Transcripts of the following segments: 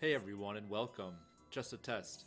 Hey everyone and welcome. Just a test.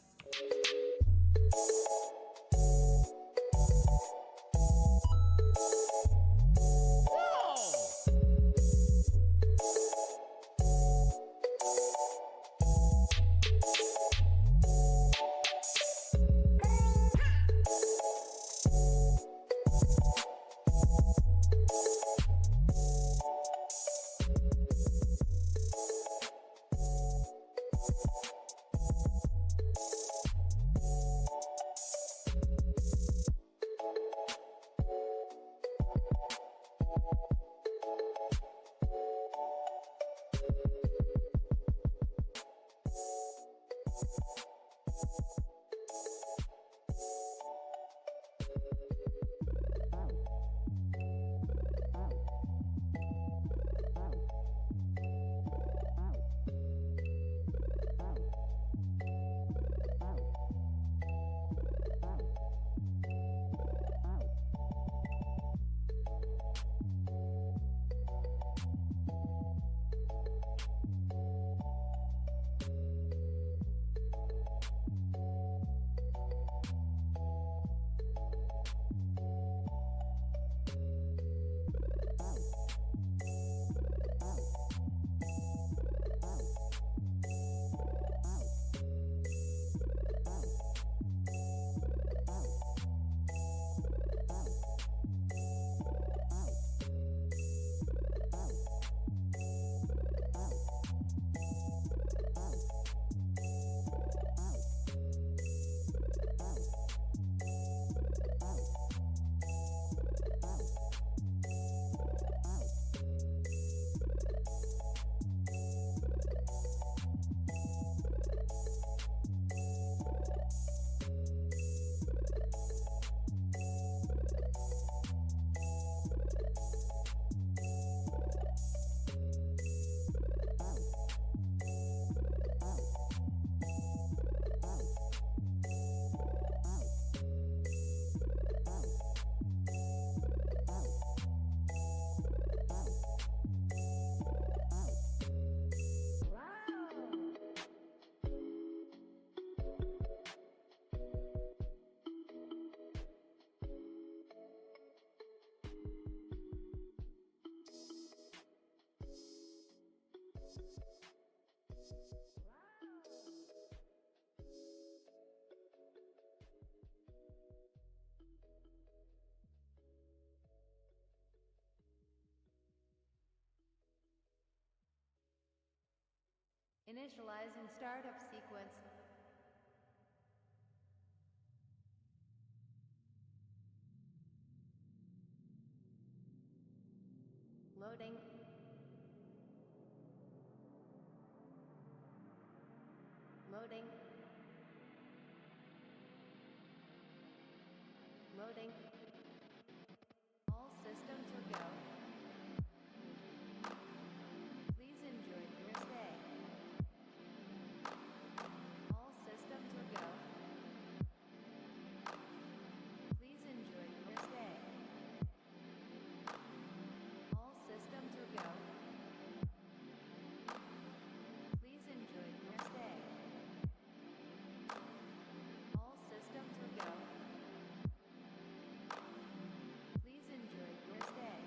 Initializing startup sequence. Loading. Loading. Loading. All systems are go. Please enjoy your stay. All systems are go. Please enjoy your stay. All systems are go. Please enjoy your stay. All systems are go. Please enjoy your stay.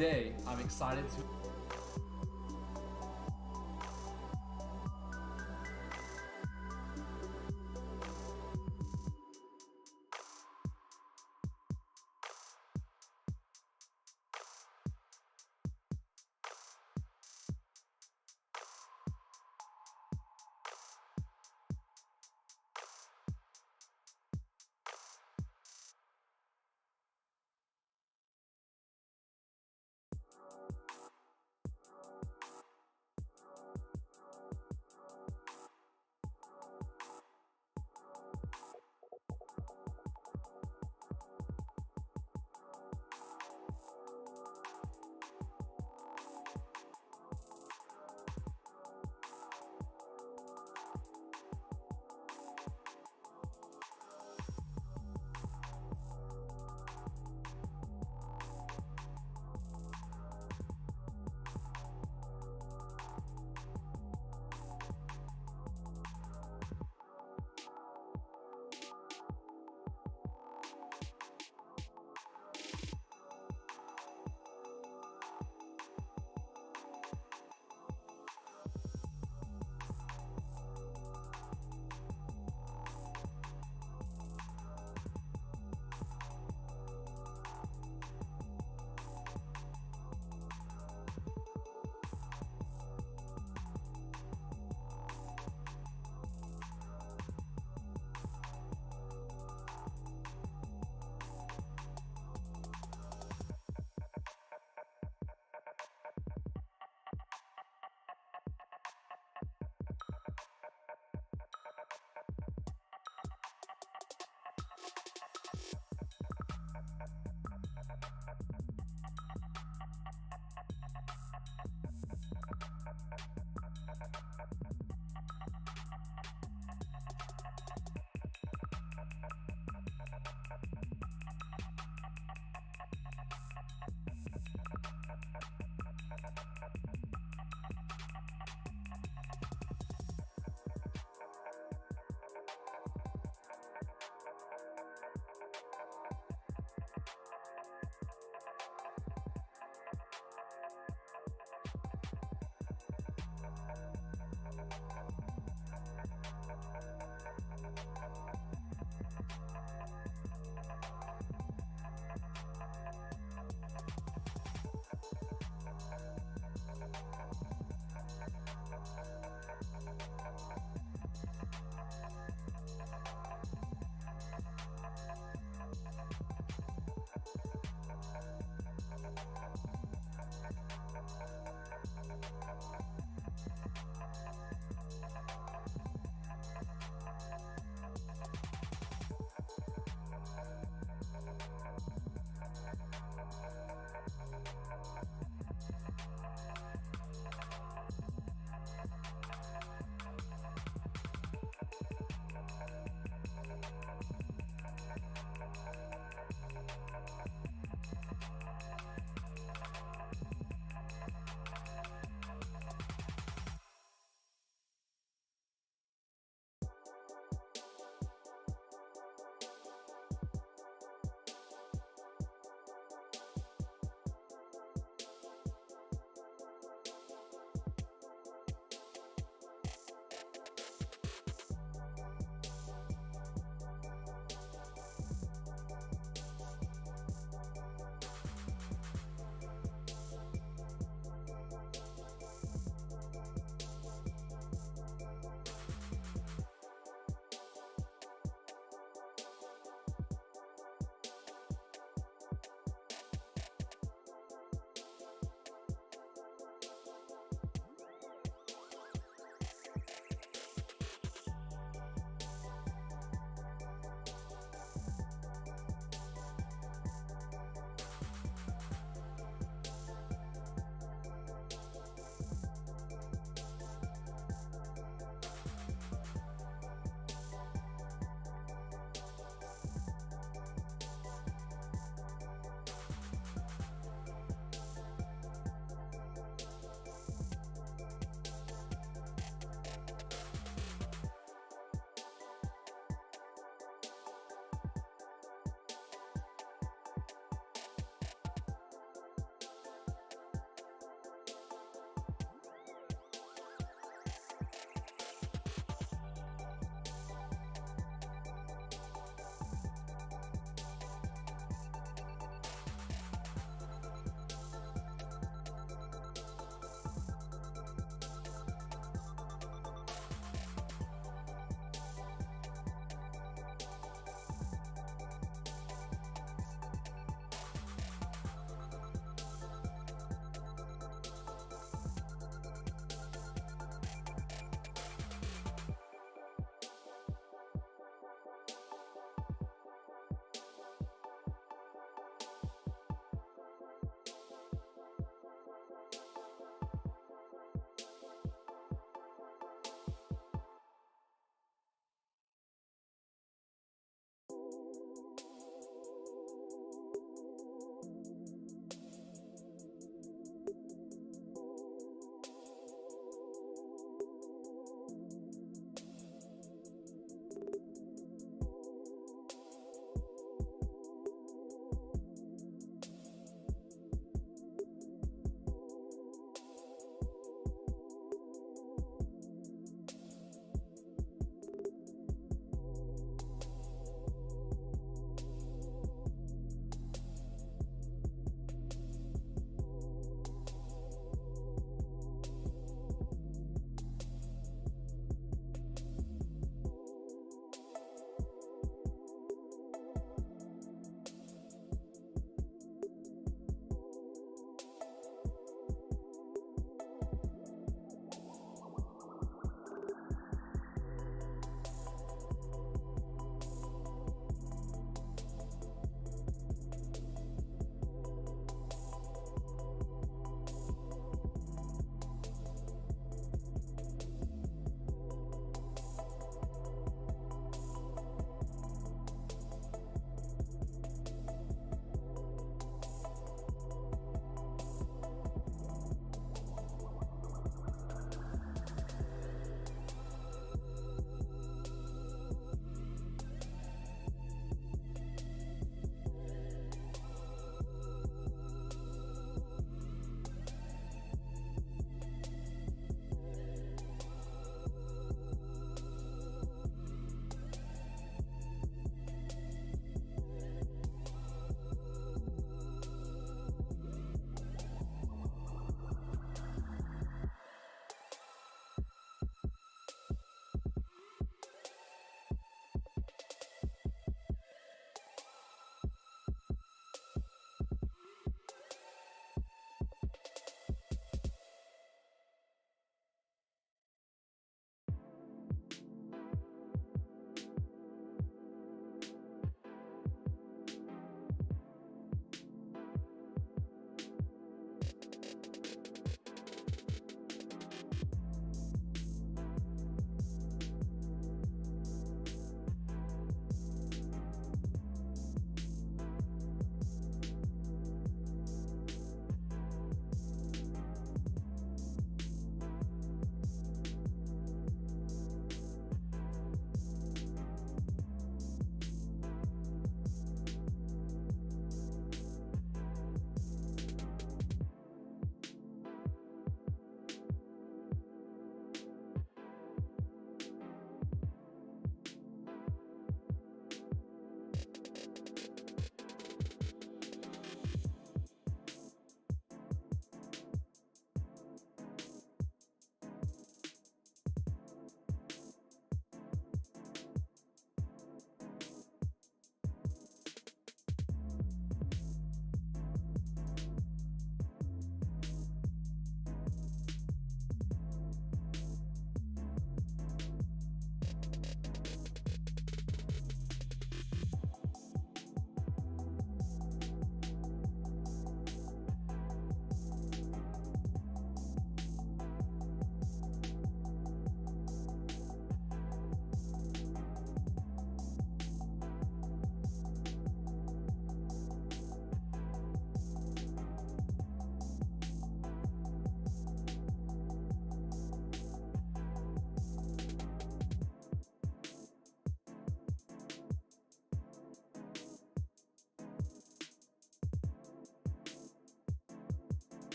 today I'm excited to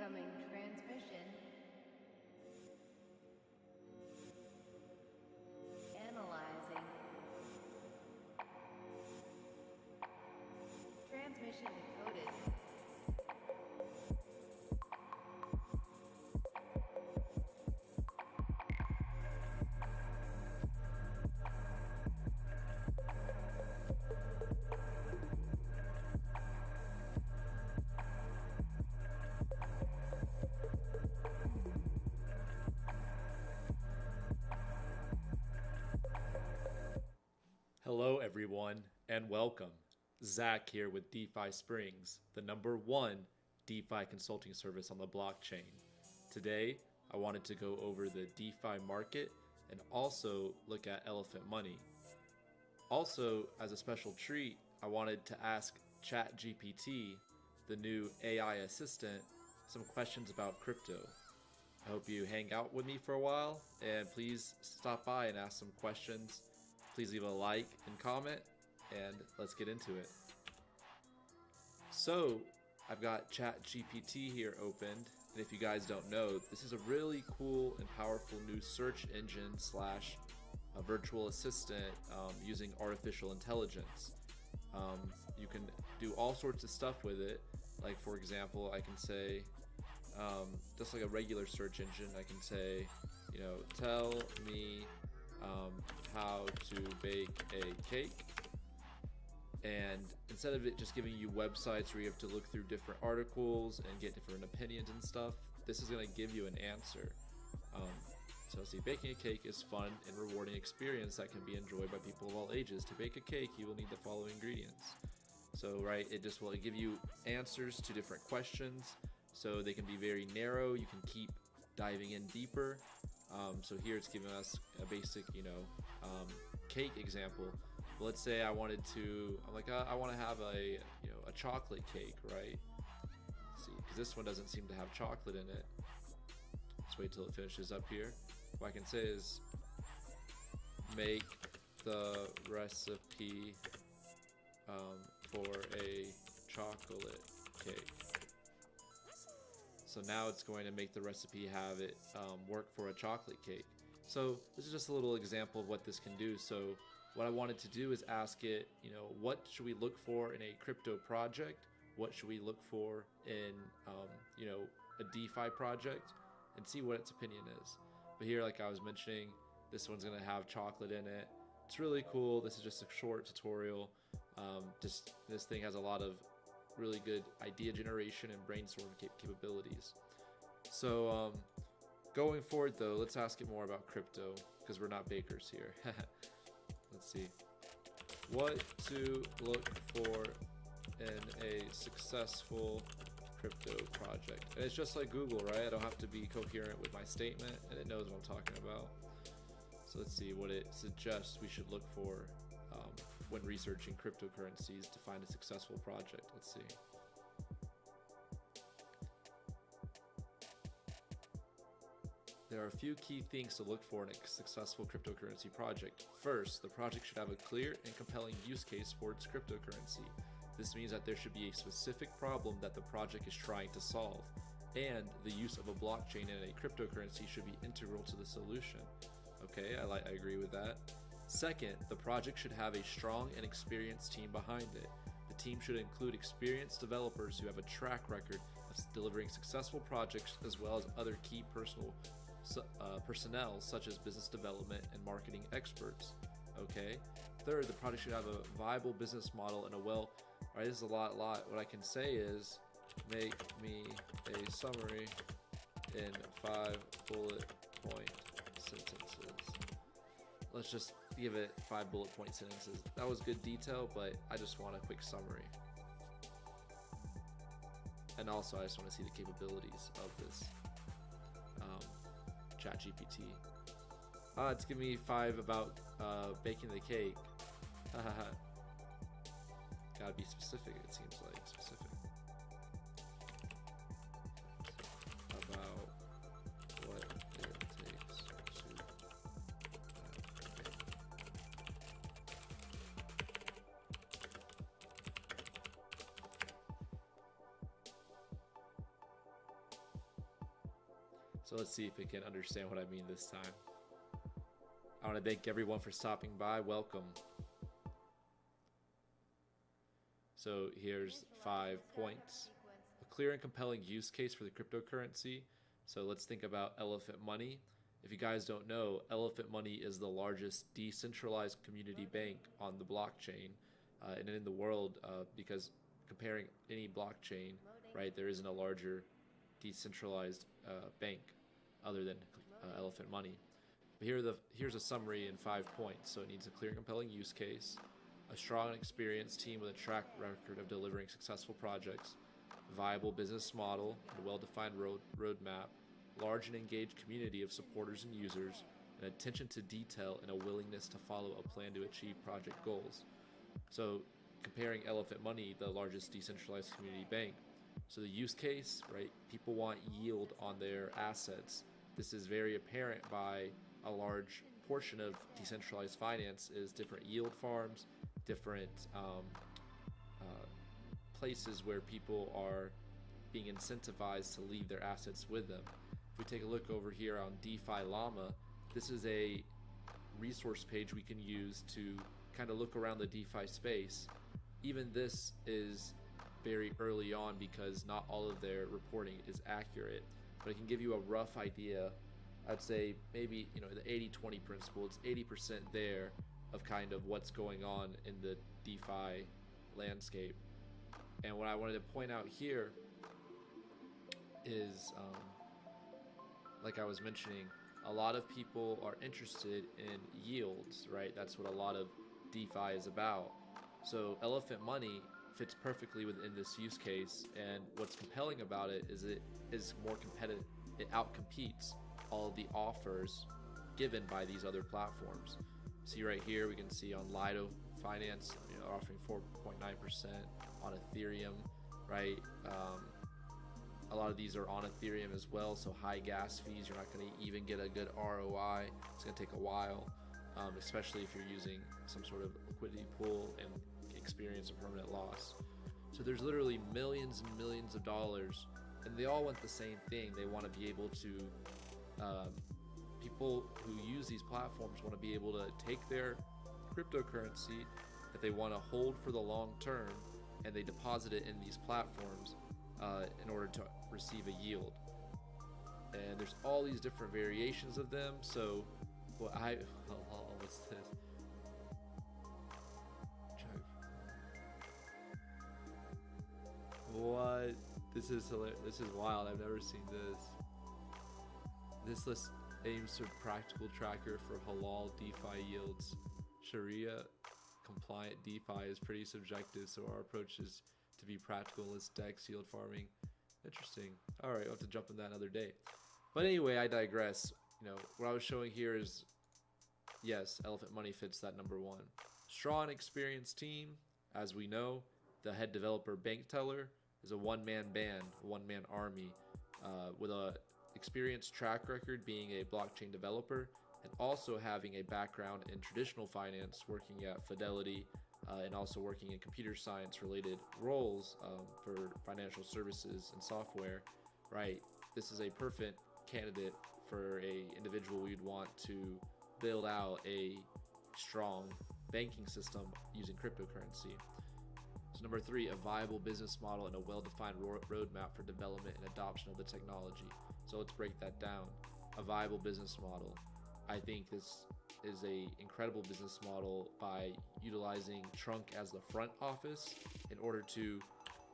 Incoming transmission. Analyzing. Transmission decoded. Hello, everyone, and welcome. Zach here with DeFi Springs, the #1 DeFi consulting service on the blockchain. Today, I wanted to go over the DeFi market and also look at elephant money. Also, as a special treat, I wanted to ask Chatgpt, the new AI assistant, some questions about crypto. I hope you hang out with me for a while, and please stop by and ask some questions. Please leave a like and comment, and let's get into it. So, I've got ChatGPT here opened, and if you guys don't know, this is a really cool and powerful new search engine slash a virtual assistant using artificial intelligence. You can do all sorts of stuff with it. Like, for example, I can say, just like a regular search engine, I can say, tell me how to bake a cake. And instead of it just giving you websites where you have to look through different articles and get different opinions and stuff, this is going to give you an answer. So see, baking a cake is fun and rewarding experience that can be enjoyed by people of all ages. To bake a cake, you will need the following ingredients. So, right, it just will give you answers to different questions. So they can be very narrow. You can keep diving in deeper. So here it's giving us a basic, cake example. But let's say I wanted to, I want to have a chocolate cake, right? Let's see, because this one doesn't seem to have chocolate in it. Let's wait till it finishes up here. What I can say is make the recipe for a chocolate cake. So now it's going to make the recipe have it work for a chocolate cake. So this is just a little example of what this can do. So what I wanted to do is ask it, what should we look for in a crypto project? What should we look for in, a DeFi project? And see what its opinion is. But here, like I was mentioning, this one's going to have chocolate in it. It's really cool. This is just a short tutorial. This thing has a lot of really good idea generation and brainstorming capabilities. So going forward though, let's ask it more about crypto because we're not bakers here. Let's see. What to look for in a successful crypto project. And it's just like Google, right? I don't have to be coherent with my statement and it knows what I'm talking about. So let's see what it suggests we should look for when researching cryptocurrencies to find a successful project. Let's see. There are a few key things to look for in a successful cryptocurrency project. First, the project should have a clear and compelling use case for its cryptocurrency. This means that there should be a specific problem that the project is trying to solve, and the use of a blockchain in a cryptocurrency should be integral to the solution. Okay, I agree with that. Second, the project should have a strong and experienced team behind it. The team should include experienced developers who have a track record of delivering successful projects, as well as other key personnel such as business development and marketing experts. Okay. Third, the project should have a viable business model and Alright, this is a lot. What I can say is, make me a summary in 5 bullet point sentences. Let's just give it 5 bullet point sentences. That was good detail, but I just want a quick summary. And also, I just want to see the capabilities of this ChatGPT. It's giving me 5 about baking the cake. Gotta be specific, it seems like. Specific. About what it takes to So let's see if it can understand what I mean this time. I want to thank everyone for stopping by. Welcome. So here's 5 points. A clear and compelling use case for the cryptocurrency. So let's think about Elephant Money. If you guys don't know, Elephant Money is the largest decentralized community bank on the blockchain and in the world, because comparing any blockchain, right, there isn't a larger decentralized bank other than Elephant Money. But here's a summary in 5 points. So it needs a clear and compelling use case, a strong and experienced team with a track record of delivering successful projects, viable business model, and a well-defined roadmap, large and engaged community of supporters and users, and attention to detail and a willingness to follow a plan to achieve project goals. So comparing Elephant Money, the largest decentralized community bank, so the use case, right, people want yield on their assets. This is very apparent by a large portion of decentralized finance is different yield farms, different places where people are being incentivized to leave their assets with them. If we take a look over here on DeFi Llama, this is a resource page we can use to kind of look around the DeFi space. Even this is very early on because not all of their reporting is accurate, but it can give you a rough idea. I'd say maybe, the 80-20 principle, it's 80% there of kind of what's going on in the DeFi landscape. And what I wanted to point out here is, like I was mentioning, a lot of people are interested in yields, right? That's what a lot of DeFi is about. So Elephant Money fits perfectly within this use case, and what's compelling about it is more competitive. It outcompetes all of the offers given by these other platforms. See right here, we can see on Lido Finance, offering 4.9% on Ethereum, right? A lot of these are on Ethereum as well, so high gas fees. You're not going to even get a good ROI. It's going to take a while, especially if you're using some sort of liquidity pool and experience a permanent loss. So there's literally millions and millions of dollars, and they all want the same thing. They want to be able to, people who use these platforms want to be able to take their cryptocurrency that they want to hold for the long term, and they deposit it in these platforms in order to receive a yield. And there's all these different variations of them. So what's this? What? This is hilarious. This is wild. I've never seen this. This list aims to practical tracker for halal DeFi yields. Sharia compliant DeFi is pretty subjective, so our approach is to be practical and list DEX yield farming. Interesting. All right, I'll have to jump on that another day. But anyway, I digress. What I was showing here is, yes, Elephant Money fits that number one. Strong, experienced team. As we know, the head developer, Bank Teller, is a one-man band, one-man army, with a experienced track record being a blockchain developer and also having a background in traditional finance, working at Fidelity, and also working in computer science related roles for financial services and software, right? This is a perfect candidate for a individual we'd want to build out a strong banking system using cryptocurrency. So number 3, a viable business model and a well-defined roadmap for development and adoption of the technology. So let's break that down. A viable business model. I think this is a incredible business model by utilizing Trunk as the front office in order to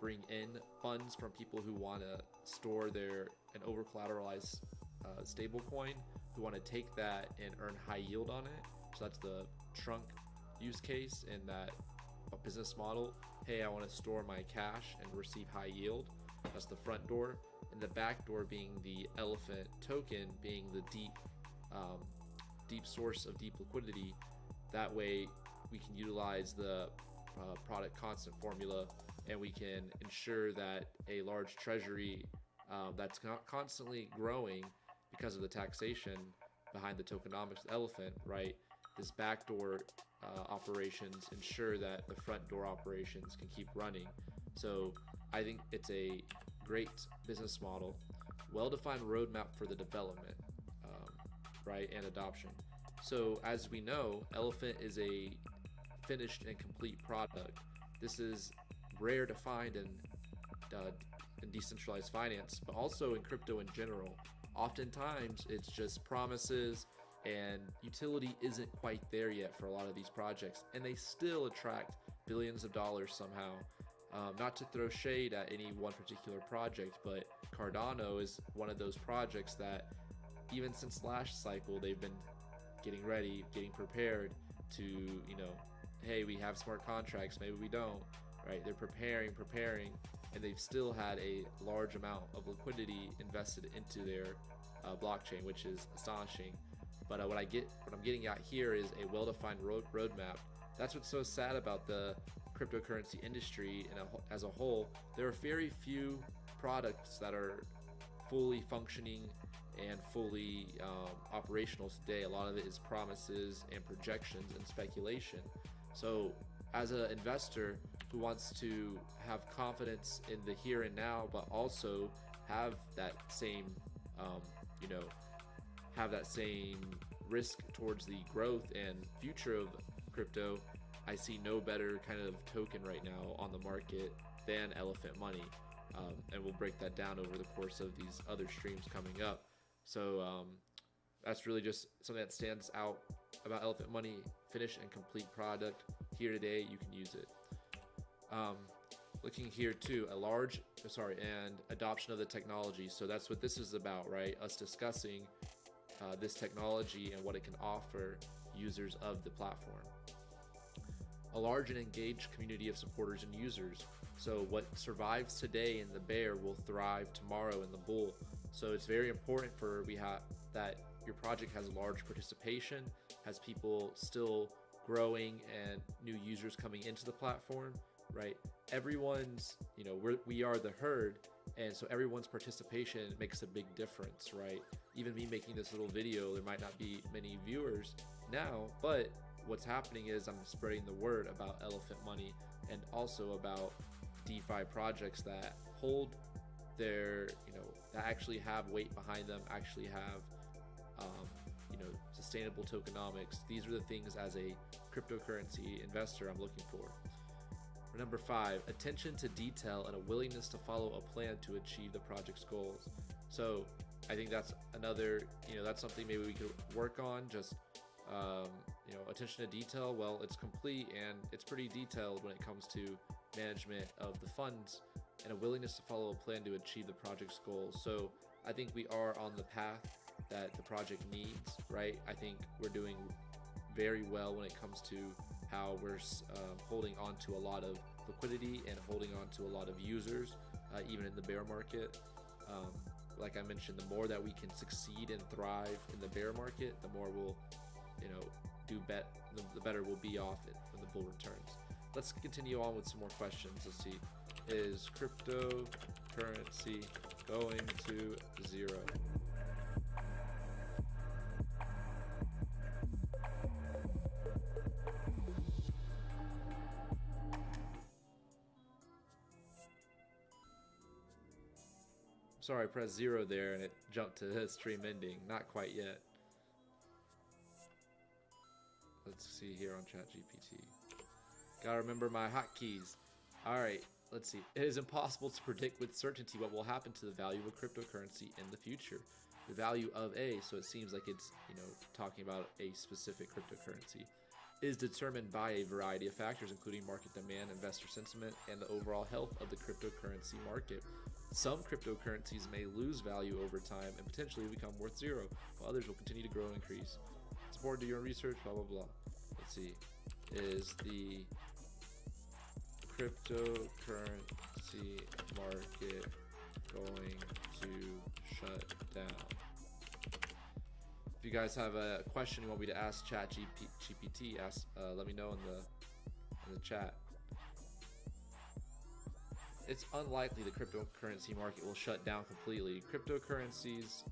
bring in funds from people who want to store an over collateralized stable coin, who want to take that and earn high yield on it. So that's the Trunk use case in that business model. Hey, I want to store my cash and receive high yield. That's the front door, and the back door being the Elephant token, being the deep source of deep liquidity. That way we can utilize the product constant formula, and we can ensure that a large treasury that's constantly growing because of the taxation behind the tokenomics Elephant, right? This backdoor operations ensure that the front door operations can keep running. So I think it's a great business model. well-defined roadmap for the development, right, and adoption. So as we know, Elephant is a finished and complete product. This is rare to find in decentralized finance, but also in crypto in general. Oftentimes, it's just promises, and utility isn't quite there yet for a lot of these projects, and they still attract billions of dollars somehow. Not to throw shade at any one particular project, but Cardano is one of those projects that even since last cycle, they've been getting ready, getting prepared to, hey, we have smart contracts, maybe we don't, right? They're preparing, and they've still had a large amount of liquidity invested into their blockchain, which is astonishing. But what I'm getting at here is a well-defined roadmap. That's what's so sad about the cryptocurrency industry as a whole. There are very few products that are fully functioning and fully operational today. A lot of it is promises and projections and speculation. So as an investor who wants to have confidence in the here and now, but also have that same, have that same risk towards the growth and future of crypto, I see no better kind of token right now on the market than Elephant Money. And we'll break that down over the course of these other streams coming up. So that's really just something that stands out about Elephant Money. Finished and complete product. Here today, you can use it. Looking here too, and adoption of the technology. So that's what this is about, right? Us discussing this technology and what it can offer users of the platform. A large and engaged community of supporters and users. So what survives today in the bear will thrive tomorrow in the bull. So it's very important that your project has large participation, has people still growing and new users coming into the platform, right? Everyone's, we are the herd, and so everyone's participation makes a big difference, right? Even me making this little video, there might not be many viewers now, but what's happening is I'm spreading the word about Elephant Money and also about DeFi projects that hold their, that actually have weight behind them, actually have, sustainable tokenomics. These are the things as a cryptocurrency investor I'm looking for. Number 5, attention to detail and a willingness to follow a plan to achieve the project's goals. So I think that's another, that's something maybe we could work on. Just, attention to detail. Well, it's complete and it's pretty detailed when it comes to management of the funds, and a willingness to follow a plan to achieve the project's goals. So I think we are on the path that the project needs, right? I think we're doing very well when it comes to how we're holding on to a lot of liquidity and holding on to a lot of users, even in the bear market. Like I mentioned, the more that we can succeed and thrive in the bear market, the more we'll, the better we'll be off it when the bull returns. Let's continue on with some more questions. Let's see. Is cryptocurrency going to zero? Sorry, I pressed 0 there and it jumped to stream ending. Not quite yet. Let's see here on Chatgpt. Gotta remember my hotkeys. Alright, let's see. It is impossible to predict with certainty what will happen to the value of a cryptocurrency in the future. The value of so it seems like it's, talking about a specific cryptocurrency, is determined by a variety of factors, including market demand, investor sentiment, and the overall health of the cryptocurrency market. Some cryptocurrencies may lose value over time and potentially become worth 0, while others will continue to grow and increase. It's important to do your own research, blah, blah, blah. Let's see. Is the cryptocurrency market going to shut down? If you guys have a question you want me to ask ChatGPT, let me know in the chat. It's unlikely the cryptocurrency market will shut down completely. Cryptocurrencies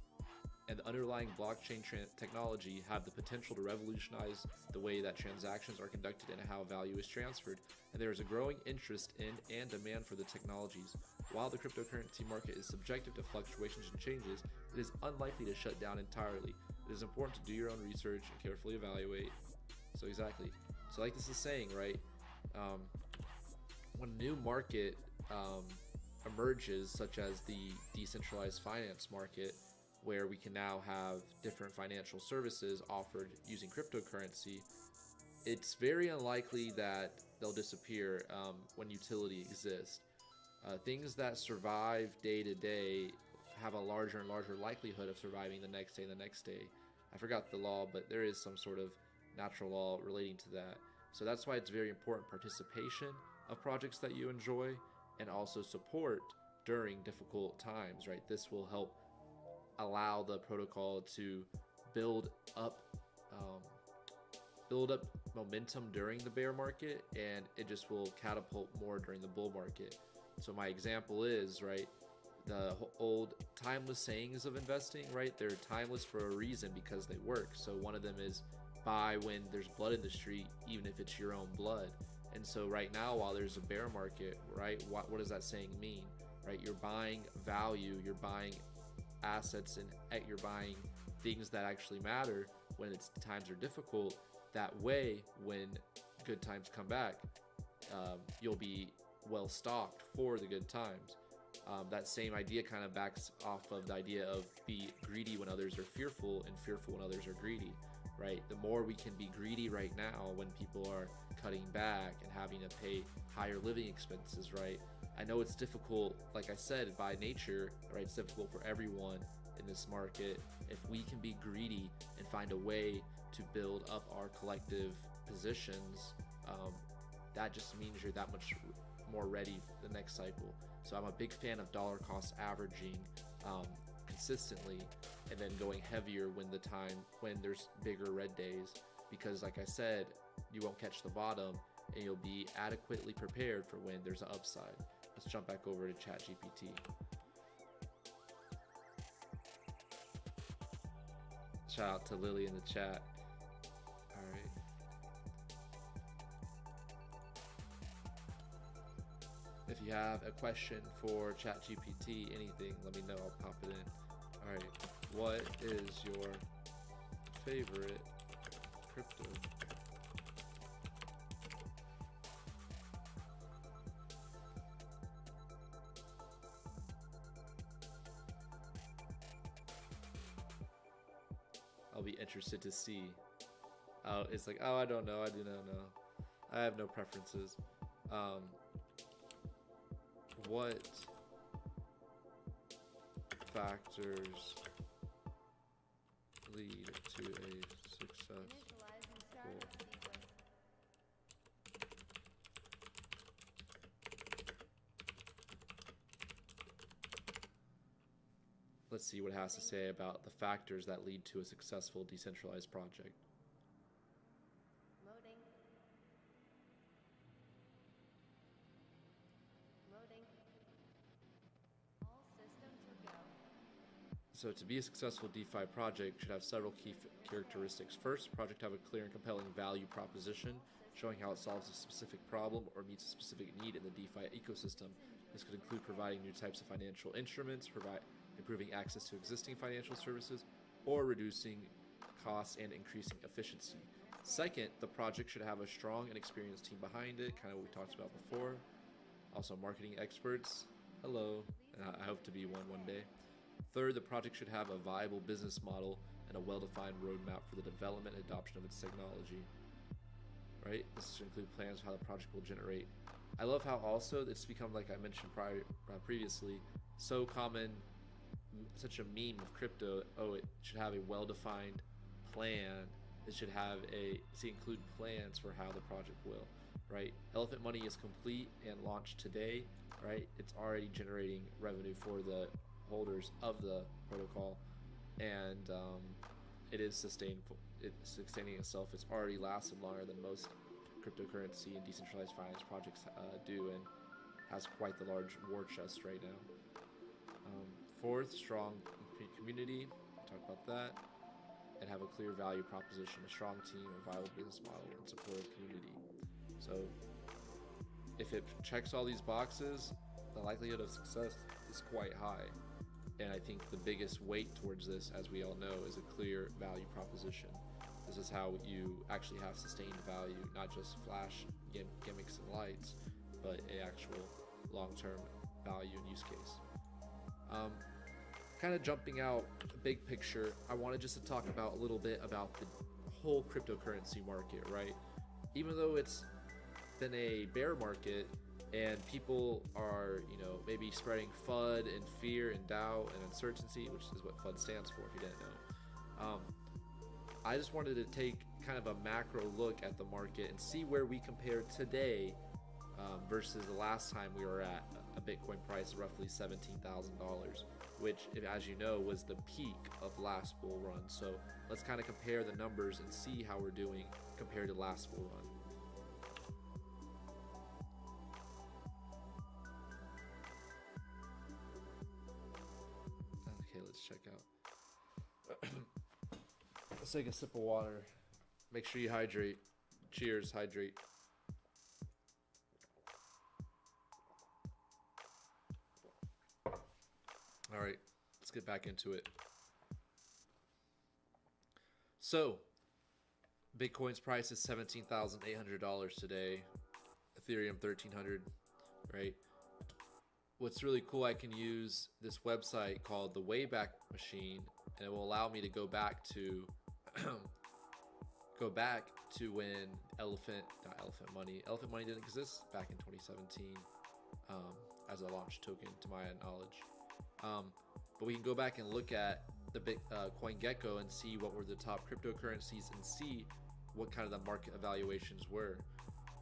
and the underlying blockchain technology have the potential to revolutionize the way that transactions are conducted and how value is transferred. And there is a growing interest in and demand for the technologies. While the cryptocurrency market is subjective to fluctuations and changes, it is unlikely to shut down entirely. It is important to do your own research and carefully evaluate. So exactly. So like this is saying, right? When a new market emerges, such as the decentralized finance market, where we can now have different financial services offered using cryptocurrency, it's very unlikely that they'll disappear when utility exists. Things that survive day to day have a larger and larger likelihood of surviving the next day and the next day. I forgot the law, but there is some sort of natural law relating to that. So that's why it's very important participation of projects that you enjoy and also support during difficult times, right? This will help allow the protocol to build up momentum during the bear market, and it just will catapult more during the bull market. So my example is, right, the old timeless sayings of investing, right? They're timeless for a reason because they work. So one of them is buy when there's blood in the street, even if it's your own blood. And so right now, while there's a bear market, right, what does that saying mean, right? You're buying value, you're buying assets, and you're buying things that actually matter when times are difficult. That way, when good times come back, you'll be well stocked for the good times. That same idea kind of backs off of the idea of be greedy when others are fearful and fearful when others are greedy, right? The more we can be greedy right now when people are cutting back and having to pay higher living expenses, right? I know it's difficult, like I said, by nature, right? It's difficult for everyone in this market. If we can be greedy and find a way to build up our collective positions, that just means you're that much more ready for the next cycle. So I'm a big fan of dollar cost averaging consistently, and then going heavier when there's bigger red days, because like I said, you won't catch the bottom and you'll be adequately prepared for when there's an upside. Let's jump back over to Chatgpt. Shout out to Lily in the chat. All right. If you have a question for Chatgpt, anything, let me know. I'll pop it in. All right. What is your favorite crypto? I'll be interested to see. It's like, oh, I don't know. I do not know. I have no preferences. What factors lead to a successful? Let's see what it has to say about the factors that lead to a successful decentralized project. Loading. Loading. All systems are go. So to be a successful DeFi project should have several key characteristics. First, project have a clear and compelling value proposition, showing how it solves a specific problem or meets a specific need in the DeFi ecosystem. This could include providing new types of financial instruments, improving access to existing financial services, or reducing costs and increasing efficiency. Second, the project should have a strong and experienced team behind it, kind of what we talked about before. Also, marketing experts. Hello, I hope to be one day. Third, the project should have a viable business model and a well-defined roadmap for the development and adoption of its technology. Right? This should include plans for how the project will generate. I love how also it's become, like I mentioned previously, so common, such a meme of crypto. Oh, it should have a well-defined plan. It should include plans for how the project will, right? Elephant Money is complete and launched today, right? It's already generating revenue for the holders of the protocol, and it is sustainable. It's sustaining itself. It's already lasted longer than most cryptocurrency and decentralized finance projects do, and has quite the large war chest right now. Fourth, strong community. talk about that, and have a clear value proposition, a strong team, a viable business model, and supportive community. So if it checks all these boxes, the likelihood of success is quite high. And I think the biggest weight towards this, as we all know, is a clear value proposition. This is how you actually have sustained value, not just flash gimmicks and lights, but a actual long-term value and use case. Kind of jumping out big picture, I wanted just to talk about a little bit about the whole cryptocurrency market, right? Even though it's been a bear market and people are, maybe spreading FUD and fear and doubt and uncertainty, which is what FUD stands for if you didn't know. I just wanted to take kind of a macro look at the market and see where we compare today versus the last time we were at a Bitcoin price of roughly $17,000, which, as you know, was the peak of last bull run. So let's kind of compare the numbers and see how we're doing compared to last bull run. Okay, let's check out. Let's take a sip of water. Make sure you hydrate. Cheers, hydrate. All right, let's get back into it. So, Bitcoin's price is $17,800 today. Ethereum $1,300, right? What's really cool, I can use this website called the Wayback Machine, and it will allow me to go back to when Elephant Money didn't exist back in 2017 as a launch token, to my knowledge. But we can go back and look at the CoinGecko and see what were the top cryptocurrencies and see what kind of the market evaluations were.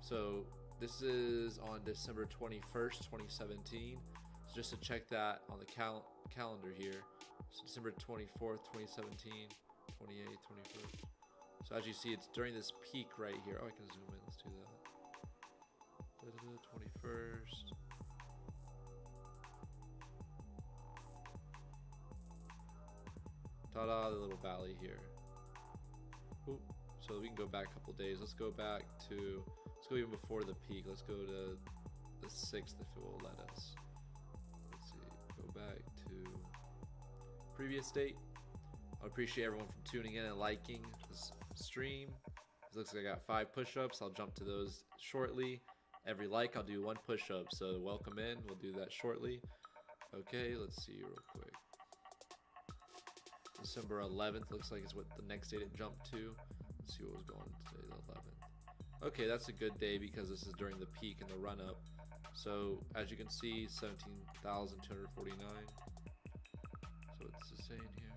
So this is on December 21st, 2017. So just to check that on the calendar here. So December 24th, 2017, 28th, 21st. So as you see, it's during this peak right here. Oh, I can zoom in. Let's do that. 21st. Ta-da, the little valley here. Ooh, so we can go back a couple days. Let's go even before the peak. Let's go to the 6th if it will let us. Let's see, go back to previous date. I appreciate everyone from tuning in and liking this stream. It looks like I got 5 push-ups. I'll jump to those shortly. Every like, I'll do 1 push-up. So welcome in. We'll do that shortly. Okay, let's see real quick. December 11th looks like is what the next date it jumped to. Let's see what was going on today, the 11th. Okay, that's a good day because this is during the peak and the run-up. So as you can see, 17,249. So it's the same here.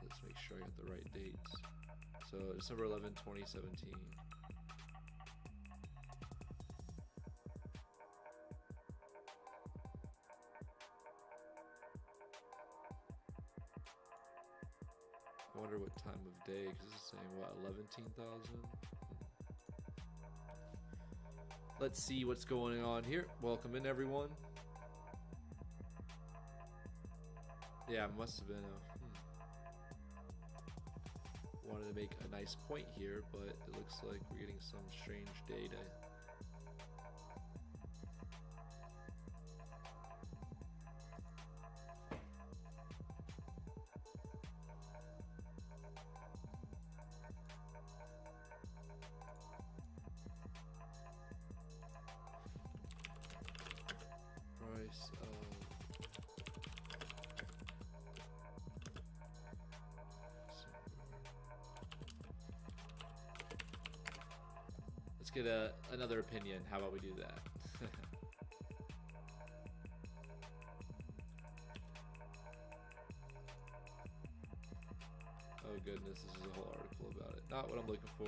Let's make sure I got the right dates. So December 11, 2017. I wonder what time of day, because it's saying, what, 11,000? Let's see what's going on here. Welcome in, everyone. Yeah, it must have been wanted to make a nice point here, but it looks like we're getting some strange data. Price of Let's get another opinion. How about we do that? Oh goodness, this is a whole article about it. Not what I'm looking for.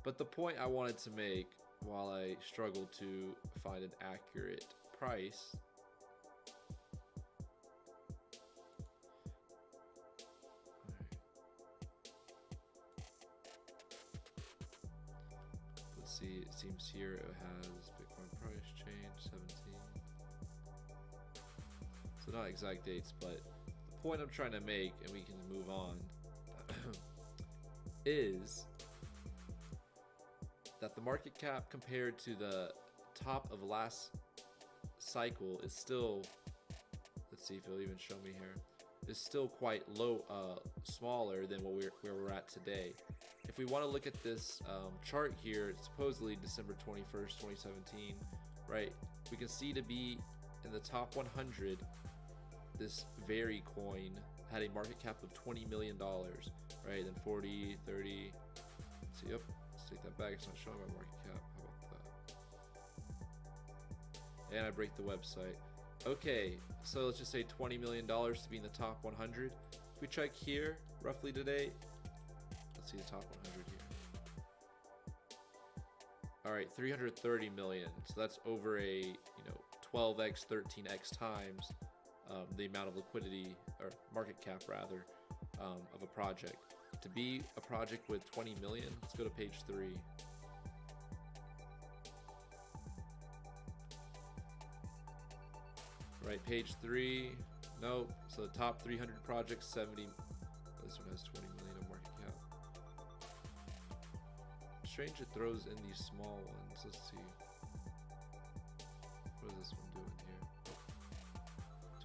But the point I wanted to make while I struggle to find an accurate price see, it seems here it has Bitcoin price change. not exact dates, but the point I'm trying to make, and we can move on, is that the market cap compared to the top of last cycle is still, let's see if it'll even show me here, is still quite low, smaller than where we're at today. If we want to look at this chart here, supposedly December 21st, 2017, right? We can see to be in the top 100, this Very coin had a market cap of $20 million, right? Then 40, 30, let's see, yep, let's take that back. It's not showing my market cap. How about that? And I break the website. Okay, so let's just say $20 million to be in the top 100. If we check here, roughly today, let's see the top 100 here. All right, 330 million. So that's over a 12x, 13x times the amount of liquidity or market cap rather of a project. To be a project with 20 million, let's go to page 3. Right, page 3. Nope. So the top 300 projects, 70. This one has 20 million of market cap. Strange it throws in these small ones. Let's see. What is this one doing here?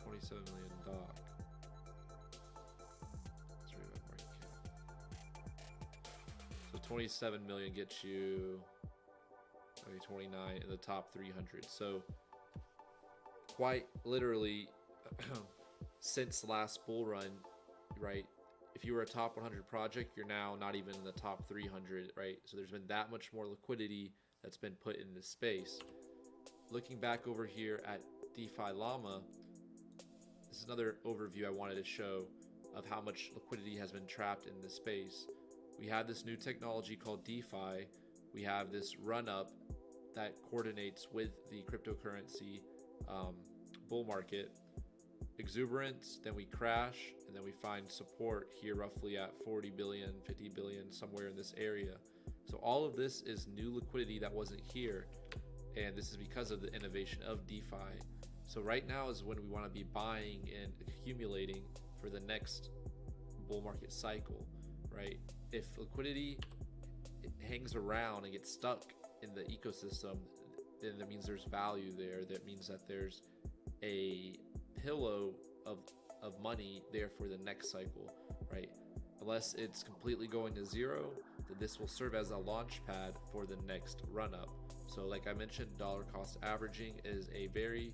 27 million doc. Let's read about market cap. So 27 million gets you, okay, 29 in the top 300. So quite literally since last bull run, right? If you were a top 100 project, you're now not even in the top 300, right? So there's been that much more liquidity that's been put in this space. Looking back over here at DeFi Llama, this is another overview I wanted to show of how much liquidity has been trapped in this space. We have this new technology called DeFi. We have this run up that coordinates with the cryptocurrency bull market. Exuberance, then we crash, and then we find support here roughly at 40 billion, 50 billion, somewhere in this area. So all of this is new liquidity that wasn't here, and this is because of the innovation of DeFi. So right now is when we want to be buying and accumulating for the next bull market cycle, right? If liquidity hangs around and gets stuck in the ecosystem, then that means there's value there. That means that there's a pillow of money there for the next cycle, right? Unless it's completely going to zero, then this will serve as a launch pad for the next run up. So like I mentioned, dollar cost averaging is a very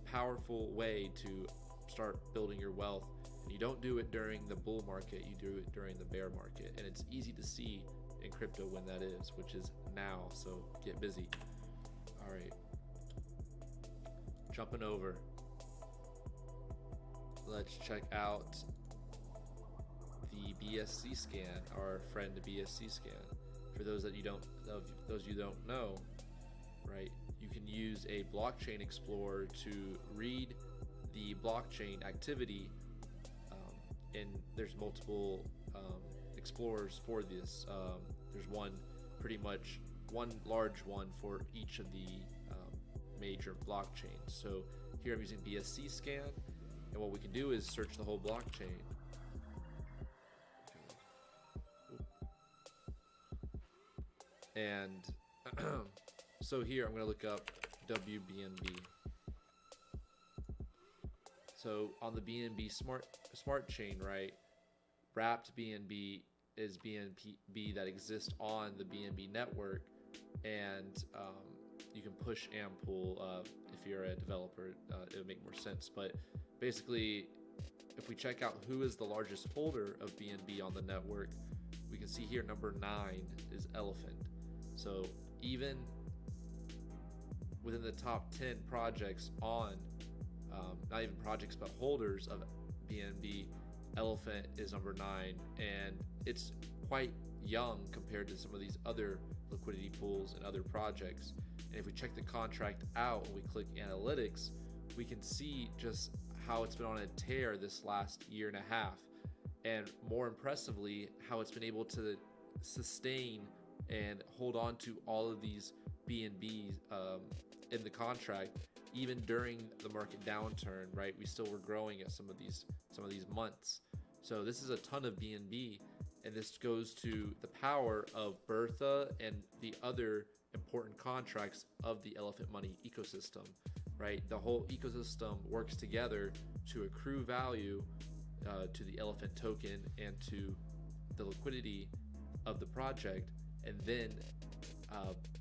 powerful way to start building your wealth. And you don't do it during the bull market, you do it during the bear market. And it's easy to see in crypto when that is, which is now. So get busy. All right. Jumping over. Let's check out the BSC scan, our friend BSC scan. For those that you don't know, right? You can use a blockchain explorer to read the blockchain activity, and there's multiple explorers for this. There's one large one for each of the major blockchains. So here I'm using BSC scan, and what we can do is search the whole blockchain. And so here I'm going to look up WBNB. So on the BNB smart chain, right? Wrapped BNB is BNB that exists on the BNB network, and you can push and pull if you're a developer. It would make more sense. But basically, if we check out who is the largest holder of BNB on the network, we can see here number 9 is Elephant. So even within the top 10 projects on, not even projects, but holders of BNB, Elephant is number 9, and it's quite young compared to some of these other liquidity pools and other projects. And if we check the contract out and we click analytics, we can see just how it's been on a tear this last year and a half, and more impressively, how it's been able to sustain and hold on to all of these BNBs in the contract even during the market downturn, right? We still were growing at some of these months. So this is a ton of BNB, and this goes to the power of Bertha and the other important contracts of the Elephant Money ecosystem, right? The whole ecosystem works together to accrue value to the Elephant token and to the liquidity of the project, and then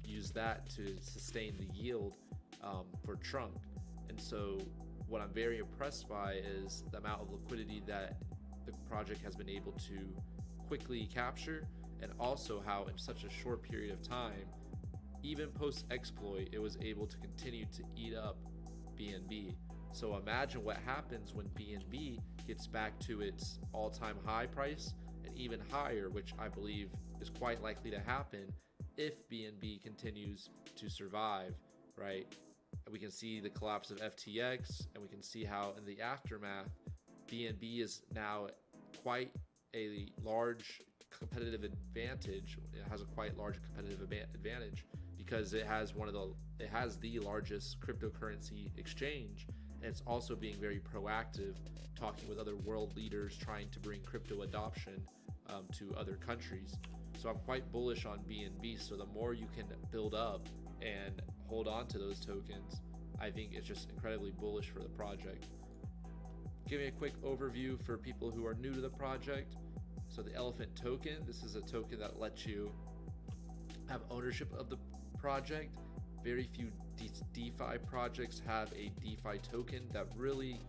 use that to sustain the yield for Trunk. And so what I'm very impressed by is the amount of liquidity that the project has been able to quickly capture, and also how in such a short period of time, even post exploit, it was able to continue to eat up BNB. So imagine what happens when BNB gets back to its all-time high price and even higher, which I believe is quite likely to happen if BNB continues to survive, right? And we can see the collapse of FTX, and we can see how in the aftermath, BNB is now quite a large competitive advantage. It has a quite large competitive advantage because it has the largest cryptocurrency exchange, and it's also being very proactive, talking with other world leaders, trying to bring crypto adoption to other countries. So I'm quite bullish on BNB. So the more you can build up and hold on to those tokens, I think it's just incredibly bullish for the project. Giving a quick overview for people who are new to the project. So the Elephant token, this is a token that lets you have ownership of the project. Very few DeFi projects have a DeFi token that really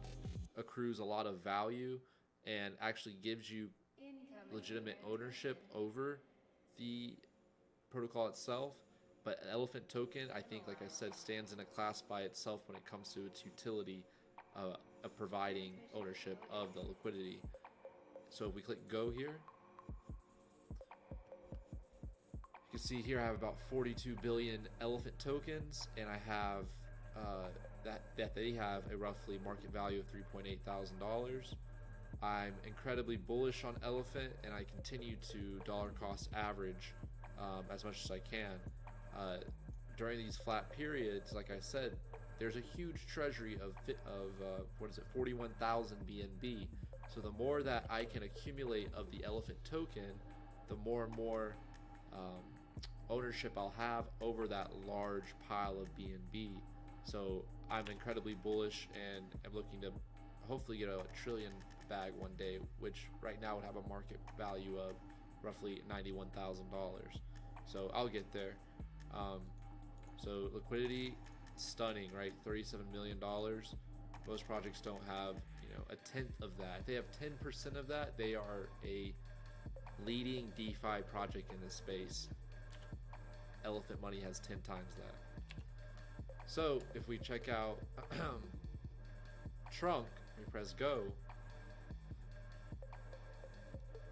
accrues a lot of value and actually gives you legitimate ownership over the protocol itself. But an Elephant token, I think, like I said, stands in a class by itself when it comes to its utility of providing ownership of the liquidity. So if we click go here, you can see here I have about 42 billion Elephant tokens, and I have that they have a roughly market value of $3.8 thousand. I'm incredibly bullish on Elephant, and I continue to dollar cost average as much as I can. During these flat periods, like I said, there's a huge treasury of 41,000 BNB. So the more that I can accumulate of the Elephant token, the more and more ownership I'll have over that large pile of BNB. So I'm incredibly bullish, and I'm looking to hopefully get a trillion bag one day, which right now would have a market value of roughly $91,000. So I'll get there. So liquidity, stunning, right? $37 million. Most projects don't have, a tenth of that. If they have 10% of that, they are a leading DeFi project in this space. Elephant Money has 10 times that. So if we check out Trunk, we press go,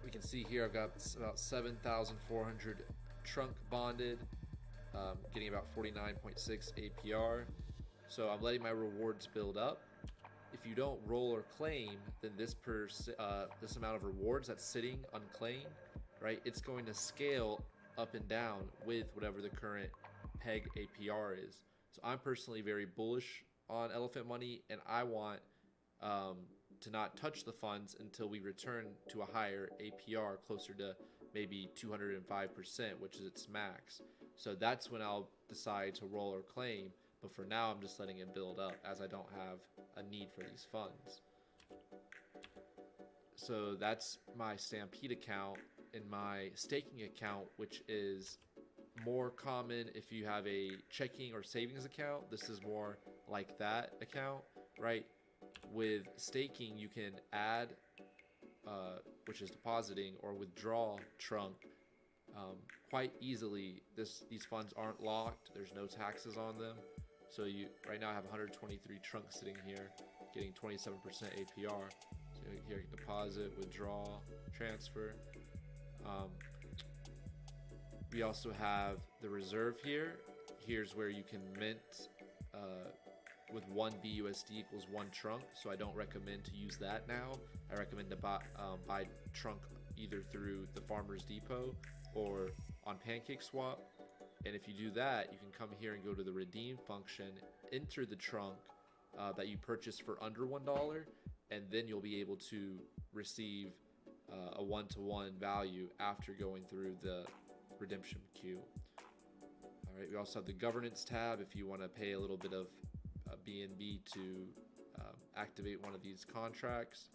we can see here I've got about 7,400 Trunk bonded, getting about 49.6 APR. So I'm letting my rewards build up. If you don't roll or claim, then this amount of rewards that's sitting unclaimed, right, it's going to scale up and down with whatever the current peg APR is. So I'm personally very bullish on Elephant Money, and I want to not touch the funds until we return to a higher APR, closer to maybe 205%, which is its max. So that's when I'll decide to roll or claim. But for now, I'm just letting it build up, as I don't have a need for these funds. So that's my Stampede account. In my staking account, which is more common if you have a checking or savings account, this is more like that account, right? With staking, you can add, which is depositing, or withdraw Trunk quite easily. These funds aren't locked. There's no taxes on them. So right now I have 123 Trunk sitting here, getting 27% APR. So here you can deposit, withdraw, transfer. We also have the reserve here. Here's where you can mint with 1 BUSD equals 1 Trunk. So I don't recommend to use that now. I recommend to buy Trunk either through the Farmers Depot or on PancakeSwap. And if you do that, you can come here and go to the redeem function enter the trunk that you purchased for under $1, and then you'll be able to receive a one-to-one value after going through the redemption queue. All right, we also have the governance tab if you want to pay a little bit of BNB to activate one of these contracts.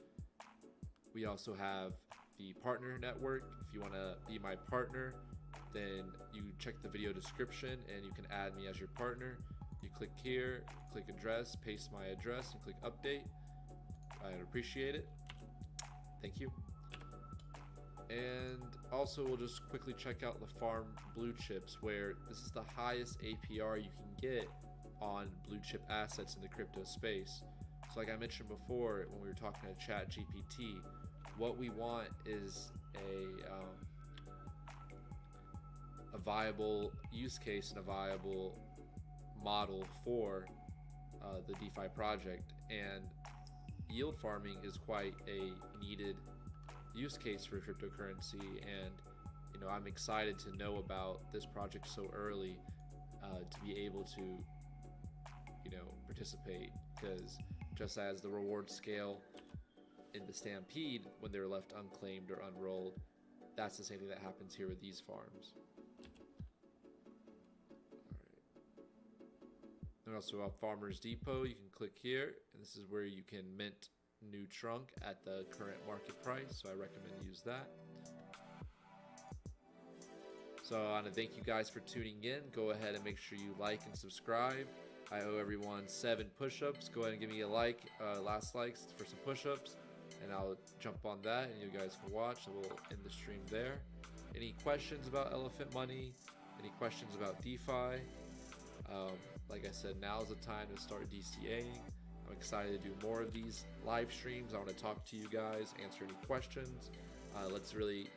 We also have the partner network. If you want to be my partner, then you check the video description and you can add me as your partner. You click here, click address, paste my address, and click update. I'd appreciate it. Thank you. And also we'll just quickly check out the farm blue chips, where this is the highest APR you can get on blue chip assets in the crypto space. So like I mentioned before when we were talking to Chatgpt, what we want is a viable use case and a viable model for the DeFi project, and yield farming is quite a needed use case for cryptocurrency. And I'm excited to know about this project so early, to be able to participate, because just as the reward scale in the Stampede when they're left unclaimed or unrolled, that's the same thing that happens here with these farms. And also at Farmers Depot, you can click here, and this is where you can mint new trunk at the current market price, so I recommend use that. So I want to thank you guys for tuning in. Go ahead and make sure you like and subscribe. I owe everyone 7 push-ups. Go ahead and give me a like, last likes for some push-ups, and I'll jump on that and you guys can watch, and we'll end the stream there. Any questions about Elephant Money? Any questions about DeFi? Like I said, now's the time to start DCAing. I'm excited to do more of these live streams. I want to talk to you guys, answer any questions. Let's really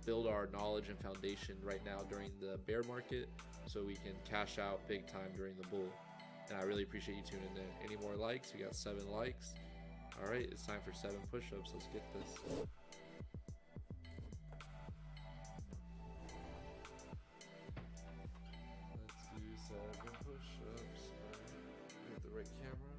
build our knowledge and foundation right now during the bear market, so we can cash out big time during the bull. And I really appreciate you tuning in. Any more likes? We got 7 likes. All right, it's time for 7 push-ups. Let's get this. Let's do 7 push-ups. All right, get the right camera.